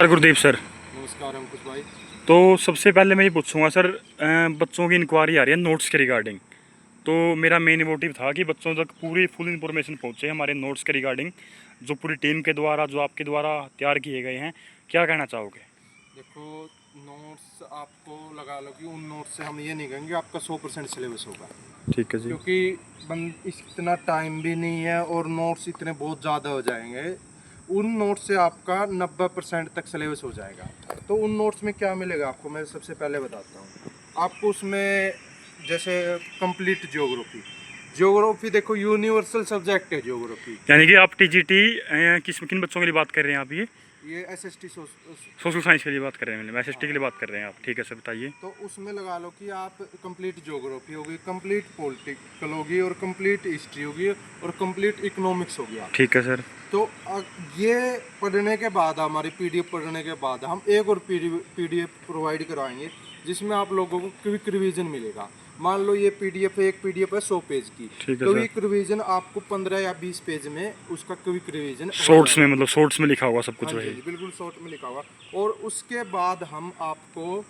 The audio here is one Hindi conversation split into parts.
Sir Gurdeep sir. नमस्कार अंकुश भाई। तो सबसे पहले मैं ये पूछूंगा सर, बच्चों की इंक्वायरी आ रही है नोट्स के रिगार्डिंग। तो मेरा मेन मोटिव था कि बच्चों तक पूरी फुल इन्फॉर्मेशन पहुंचे हमारे नोट्स के रिगार्डिंग, जो पूरी टीम के द्वारा, जो आपके द्वारा तैयार किए गए हैं। क्या कहना चाहोगे? देखो, नोट्स आपको लगा लो कि उन नोट्स से हम ये नहीं कहेंगे आपका 100% सिलेबस होगा, ठीक है जी। क्योंकि इतना टाइम भी नहीं है और नोट्स इतने बहुत ज़्यादा हो जाएंगे। उन नोट्स से आपका 90% तक सिलेबस हो जाएगा। तो उन नोट्स में क्या मिलेगा आपको, मैं सबसे पहले बताता हूँ आपको। उसमें जैसे कंप्लीट ज्योग्राफी देखो, यूनिवर्सल सब्जेक्ट है ज्योग्राफी। यानी कि आप टीजीटी किन बच्चों के लिए बात कर रहे हैं आप? ये एसएसटी सोशल साइंस के लिए बात कर रहे हैं, एसएसटी के लिए बात कर रहे हैं आप? ठीक है सर, बताइए। तो उसमें लगा लो कि आप कंप्लीट ज्योग्राफी होगी, कंप्लीट पॉलिटिकल होगी और कंप्लीट हिस्ट्री होगी और कंप्लीट इकोनॉमिक्स हो गया। ठीक है सर। तो ये पढ़ने के बाद, हमारी पीडीएफ पढ़ने के बाद हम एक और पीडीएफ प्रोवाइड कराएंगे, जिसमें आप लोगों को क्विक रिवीजन मिलेगा। मान लो ये पीडीएफ है, एक पीडीएफ है 100 पेज की। क्विक रिवीजन आपको 15 या 20 पेज में उसका क्विक रिवीजन शॉर्ट्स में, मतलब शॉर्ट्स में लिखा होगा सब कुछ? हाँ जी, बिल्कुल शॉर्ट में लिखा होगा। और उसके बाद हम आपको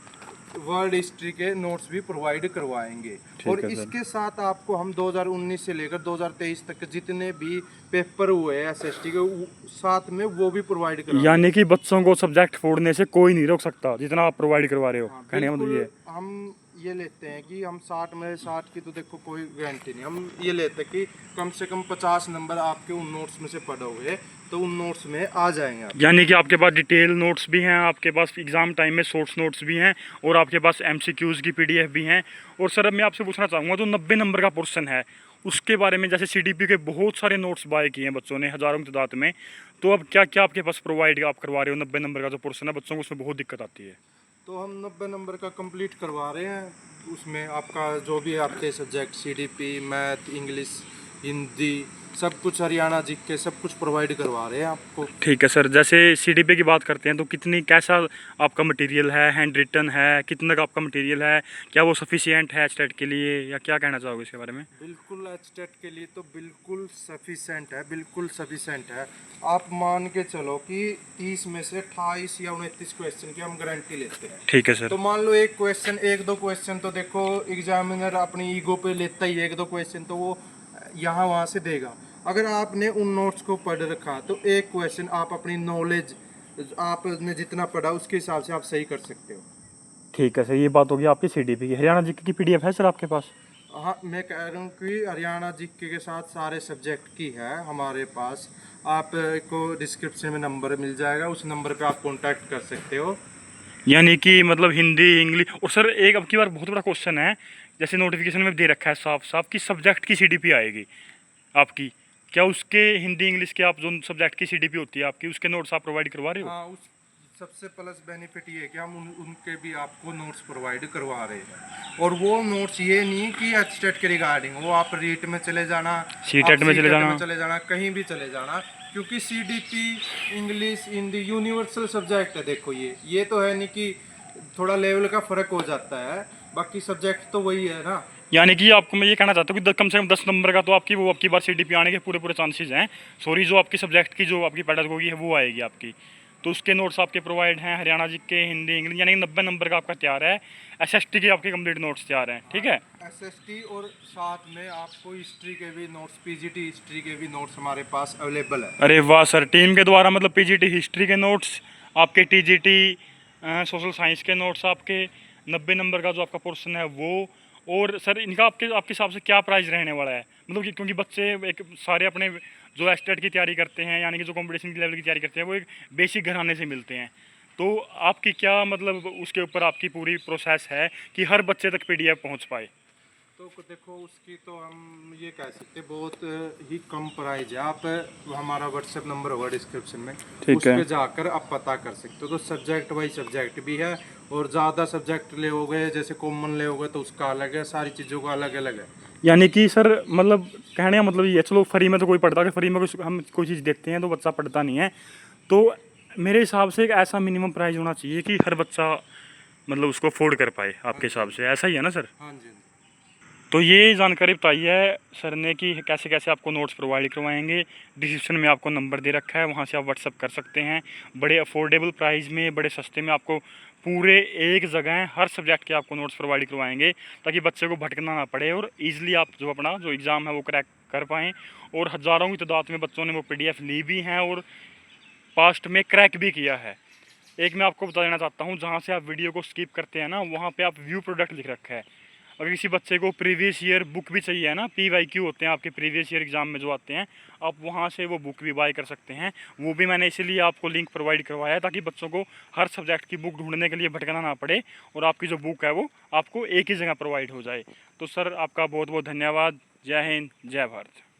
वर्ल्ड हिस्ट्री के नोट्स भी प्रोवाइड करवाएंगे। और इसके साथ आपको हम 2019 से लेकर 2023 तक के जितने भी पेपर हुए हैं एसएसटी के, साथ में वो भी प्रोवाइड करवाएंगे। यानी कि बच्चों को सब्जेक्ट छोड़ने से कोई नहीं रोक सकता, जितना आप प्रोवाइड करवा रहे हो। हाँ, कहने का मतलब ये हम ये लेते हैं कि हम 60 में 60 की तो देखो कोई गारंटी नहीं। हम ये लेते हैं कि कम से कम 50 नंबर आपके उन नोट्स में से पढ़ोगे तो उन नोट्स में आ जाएंगे आप। यानी कि आपके पास डिटेल नोट्स भी हैं, आपके पास एग्जाम टाइम में शॉर्ट्स नोट्स भी हैं, और आपके पास एमसीक्यूज की पीडीएफ भी हैं। और सर अब मैं आपसे पूछना चाहूँगा, जो 90 नंबर का पोर्शन है उसके बारे में, जैसे सीडीपी के बहुत सारे नोट्स बाय किए हैं बच्चों ने, हज़ारों की तादाद में। तो अब क्या क्या आपके पास प्रोवाइड आप करवा रहे हो? 90 नंबर का जो पोर्शन है बच्चों को, उसमें बहुत दिक्कत आती है। तो हम 90 नंबर का कंप्लीट करवा रहे हैं। उसमें आपका जो भी आपके subject CDP, math, English, Hindi, सब कुछ, हरियाणा जीके, सब कुछ प्रोवाइड करवा रहे हैं आपको। ठीक है सर। जैसे सीडीपी की बात करते हैं तो कैसा आपका मटेरियल है? हैंड रिटन है? कितना का आपका मटेरियल है? क्या वो सफिशिएंट है एचटेट के लिए, या क्या कहना चाहोगे इसके बारे में? बिल्कुल एचटेट के लिए तो बिल्कुल सफिशेंट है, बिल्कुल सफिशेंट है। आप मान के चलो कि 30 में से 28 या 29 क्वेश्चन की हम गारंटी लेते हैं। ठीक है सर। तो मान लो एक दो क्वेश्चन तो देखो एग्जामिनर अपनी ईगो पे लेता ही है, एक दो क्वेश्चन तो वो यहाँ वहाँ से देगा। अगर आपने उन नोट्स को पढ़ रखा तो एक क्वेश्चन आप अपनी नॉलेज, आपने जितना पढ़ा उसके हिसाब से आप सही कर सकते हो। ठीक है सर, ये बात होगी आपकी सीडीपी की। हरियाणा जीके की पीडीएफ है सर आपके पास? हाँ, मैं कह रहा हूँ कि हरियाणा जीके के साथ सारे सब्जेक्ट की है हमारे पास। आपको डिस्क्रिप्शन में नंबर मिल जाएगा, उस नंबर पे आप कांटेक्ट कर सकते हो। यानी कि मतलब हिंदी, इंग्लिश। और सर एक अब की बार बहुत बड़ा क्वेश्चन है, जैसे नोटिफिकेशन में दे रखा है साफ साफ कि सब्जेक्ट की सीडीपी आएगी आपकी। क्या उसके हिंदी इंग्लिश के, आप जो सब्जेक्ट की सीडीपी होती है आपकी, उसके नोट्स आप प्रोवाइड करवा रहे हो? हाँ, उस सबसे प्लस बेनिफिट ये है कि हम उनके भी आपको नोट्स प्रोवाइड करवा रहे हैं। और वो नोट्स ये नहीं कि एचटेट के रिगार्डिंग, वो आप रीट में चले जाना, सीटेट में चले जाना, कहीं भी चले जाना, क्योंकि CDP, English, Hindi universal subject है। देखो ये तो है नहीं कि थोड़ा लेवल का फर्क हो जाता है, बाकी सब्जेक्ट तो वही है ना। यानी कि आपको मैं ये कहना चाहता हूँ कि कम से कम 10 नंबर का तो आपकी वो आपकी बार सीडीपी आने के पूरे पूरे चांसेस हैं। सॉरी, जो आपकी सब्जेक्ट की जो आपकी पेडागोगी है वो आएगी आपकी। तो उसके नोट्स आपके प्रोवाइड हैं, हरियाणा जी के हिंदी इंग्लिश, यानी कि 90 नंबर का आपका तैयार है। एसएसटी के आपके कंप्लीट नोट्स तैयार हैं, ठीक है? एसएसटी और साथ में आपको हिस्ट्री के भी नोट्स, पीजीटी हिस्ट्री के भी नोट्स हमारे पास अवेलेबल है। अरे वाह सर, टीम के द्वारा मतलब पीजीटी हिस्ट्री के नोट्स आपके, टीजीटी सोशल साइंस के नोट्स आपके, 90 नंबर का जो आपका पोर्शन है वो। और सर इनका आपके आपके हिसाब से क्या प्राइस रहने वाला है? मतलब कि क्योंकि बच्चे एक सारे अपने जो एस्टेट की तैयारी करते हैं, यानी कि जो कंपटीशन की लेवल की तैयारी करते हैं, वो एक बेसिक घराने से मिलते हैं। तो आपकी क्या मतलब उसके ऊपर आपकी पूरी प्रोसेस है कि हर बच्चे तक पीडीएफ पहुंच पाए? तो देखो, उसकी तो हम ये कह सकते हैं बहुत ही कम प्राइस है। आप हमारा व्हाट्सएप नंबर होगा डिस्क्रिप्शन में, उस पर जाकर आप पता कर सकते हो। तो सब्जेक्ट वाइज सब्जेक्ट भी है, और ज़्यादा सब्जेक्ट ले हो गए, जैसे कॉमन ले हो गए तो उसका अलग है, सारी चीज़ों का अलग अलग है। यानी कि सर मतलब कहने का मतलब ये, चलो फ्री में तो कोई पढ़ता है, फ्री में हम कोई चीज़ देखते हैं तो बच्चा पढ़ता नहीं है। तो मेरे हिसाब से एक ऐसा मिनिमम प्राइस होना चाहिए कि हर बच्चा मतलब उसको अफोर्ड कर पाए, आपके हिसाब से ऐसा ही है ना सर? हाँ जी। तो ये जानकारी बताई है सर ने कि कैसे कैसे आपको नोट्स प्रोवाइड करवाएंगे। डिस्क्रिप्शन में आपको नंबर दे रखा है, वहाँ से आप व्हाट्सअप कर सकते हैं। बड़े अफोर्डेबल प्राइस में, बड़े सस्ते में आपको पूरे एक जगह हर सब्जेक्ट के आपको नोट्स प्रोवाइड करवाएंगे, ताकि बच्चे को भटकना ना पड़े और ईज़िली आप जो अपना जो एग्ज़ाम है वो क्रैक कर पाएँ। और हज़ारों की तादाद में बच्चों ने वो PDF ली भी हैं और पास्ट में क्रैक भी किया है। एक मैं आपको बता देना चाहता हूँ, जहाँ से आप वीडियो को स्किप करते हैं ना, वहाँ पे आप व्यू प्रोडक्ट लिख रखा है। अगर किसी बच्चे को प्रीवियस ईयर बुक भी चाहिए है ना, PYQ होते हैं आपके प्रीवियस ईयर एग्जाम में जो आते हैं, आप वहाँ से वो बुक भी बाय कर सकते हैं। वो भी मैंने इसीलिए आपको लिंक प्रोवाइड करवाया है, ताकि बच्चों को हर सब्जेक्ट की बुक ढूंढने के लिए भटकना ना पड़े और आपकी जो बुक है वो आपको एक ही जगह प्रोवाइड हो जाए। तो सर आपका बहुत बहुत धन्यवाद। जय हिंद, जय भारत।